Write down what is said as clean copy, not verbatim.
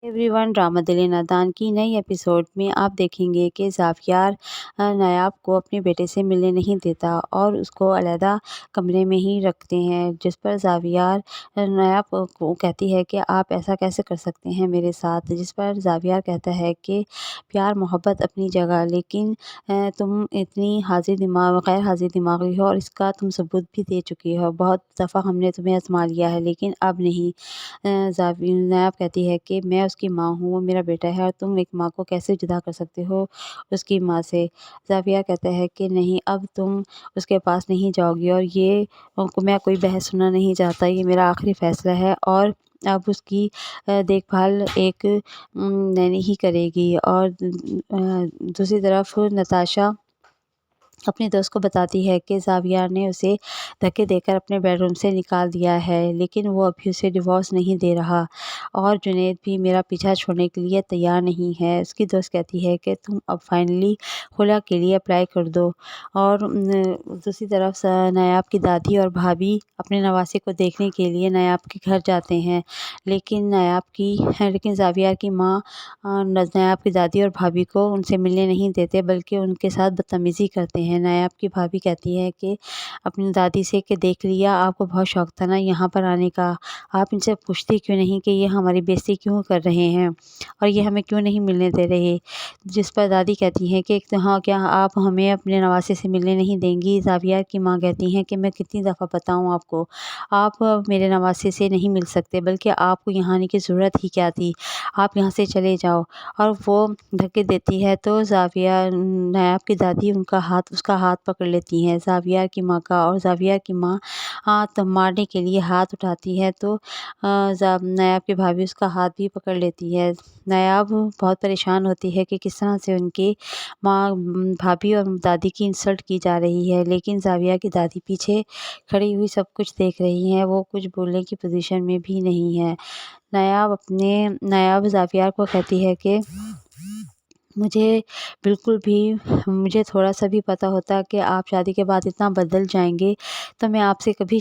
Every one drama دل نادان کی نئی ایپیسوڈ میں آپ دیکھیں گے کہ زاویار نایاب کو اپنے بیٹے سے ملنے نہیں دیتا اور اس کو علیحدہ کمرے میں ہی رکھتے ہیں، جس پر زاویار نایاب کو کہتی ہے کہ آپ ایسا کیسے کر سکتے ہیں میرے ساتھ، جس پر زاویار کہتا ہے کہ پیار محبت اپنی جگہ، لیکن تم اتنی غیر حاضر دماغی ہو اور اس کا تم ثبوت بھی دے چکی ہو، بہت دفعہ ہم نے تمہیں آزما لیا ہے لیکن اب نہیں۔ نایاب کہتی ہے کہ میں اس کی ماں ہوں، وہ میرا بیٹا ہے اور تم ایک ماں کو کیسے جدا کر سکتے ہو اس کی ماں سے۔ زاویار کہتا ہے کہ نہیں، اب تم اس کے پاس نہیں جاؤ گی اور میں کوئی بحث سننا نہیں چاہتا، یہ میرا آخری فیصلہ ہے اور اب اس کی دیکھ بھال ایک نینی ہی کرے گی۔ اور دوسری طرف نتاشا اپنی دوست کو بتاتی ہے کہ زاویار نے اسے دھکے دے کر اپنے بیڈ روم سے نکال دیا ہے، لیکن وہ ابھی اسے ڈیورس نہیں دے رہا اور جنید بھی میرا پیچھا چھوڑنے کے لیے تیار نہیں ہے۔ اس کی دوست کہتی ہے کہ تم اب فائنلی خلا کے لیے اپلائی کر دو۔ اور دوسری طرف نایاب کی دادی اور بھابھی اپنے نواسے کو دیکھنے کے لیے نایاب کے گھر جاتے ہیں، لیکن زاویار کی ماں نایاب کی دادی اور بھابھی کو ان سے ملنے نہیں دیتے بلکہ ان کے ساتھ بدتمیزی کرتے ہیں۔ نایاب کی بھابھی کہتی ہے کہ اپنی دادی سے کہ دیکھ لیا، آپ کو بہت شوق تھا نا یہاں پر آنے کا، آپ ان سے پوچھتی کیوں نہیں کہ یہ ہماری بےعزتی کیوں کر رہے ہیں اور یہ ہمیں کیوں نہیں ملنے دے رہے، جس پر دادی کہتی ہیں کہ ہاں کیا آپ ہمیں اپنے نواسے سے ملنے نہیں دیں گی۔ زاویار کی ماں کہتی ہیں کہ میں کتنی دفعہ بتاؤں آپ کو، آپ میرے نواسے سے نہیں مل سکتے، بلکہ آپ کو یہاں آنے کی ضرورت ہی کیا تھی، آپ یہاں سے چلے جاؤ۔ اور وہ دھکے دیتی ہے تو نایاب کی دادی اس کا ہاتھ پکڑ لیتی ہیں زاویار کی ماں کا، اور زاویار کی ماں مارنے کے لیے ہاتھ اٹھاتی ہے تو نایاب کی بھابھی اس کا ہاتھ بھی پکڑ لیتی ہے۔ نایاب بہت پریشان ہوتی ہے کہ کس طرح سے ان کی ماں، بھابھی اور دادی کی انسلٹ کی جا رہی ہے، لیکن زاویار کی دادی پیچھے کھڑی ہوئی سب کچھ دیکھ رہی ہیں، وہ کچھ بولنے کی پوزیشن میں بھی نہیں ہے۔ نایاب زاویار کو کہتی ہے کہ مجھے تھوڑا سا بھی پتہ ہوتا کہ آپ شادی کے بعد اتنا بدل جائیں گے تو میں آپ سے کبھی